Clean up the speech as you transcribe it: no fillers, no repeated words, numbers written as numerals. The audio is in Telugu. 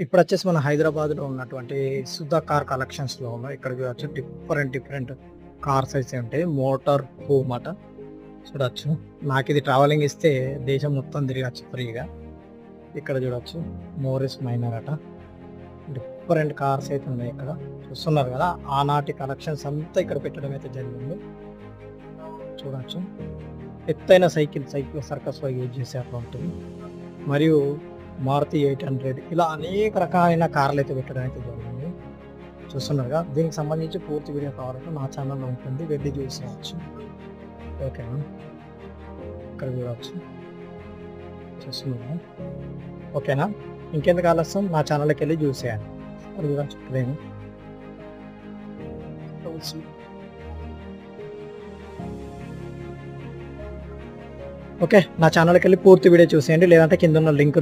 ఇప్పుడొచ్చేసి మన హైదరాబాద్‌లో ఉన్నటువంటి సుధా కార్ కలెక్షన్స్‌లో ఉన్నాం. ఇక్కడ చూడొచ్చు డిఫరెంట్ కార్స్ అయితే ఉంటాయి. మోటార్ హోమ్ అట చూడొచ్చు. నాకిది ట్రావెలింగ్ ఇస్తే దేశం మొత్తం తిరగచ్చు ఫ్రీగా. ఇక్కడ చూడొచ్చు మోరిస్ మైనర్ అట. డిఫరెంట్ కార్స్ అయితే ఉన్నాయి ఇక్కడ. చూస్తున్నారు కదా! ఆనాటి కలెక్షన్స్ అంతా ఇక్కడ పెట్టడం అయితే జరిగింది. చూడొచ్చు. ఎత్తైన సైకిల్ సర్కస్‌లో యూజ్ చేసే అట్లా ఉంటుంది. మరియు మారుతి 800 ఇలా అనేక రకాలైన కార్లు అయితే పెట్టడం అయితే జరిగింది. చూస్తున్నారుగా, దీనికి సంబంధించి పూర్తి వీడియో కావాలంటే నా ఛానల్లో ఉంటుంది, వెళ్ళి చూసేయచ్చు. ఓకేనా, ఇక్కడ చూడవచ్చు. చూస్తున్నారా? ఓకేనా, ఇంకెందుకు ఆలస్యం, నా ఛానల్కి వెళ్ళి చూసేయాలి. అది చూడచ్చు ట్రైన్. ఓకే, నా ఛానల్కి వెళ్ళి పూర్తి వీడియో చూసేయండి, లేదంటే కింద ఉన్న లింక్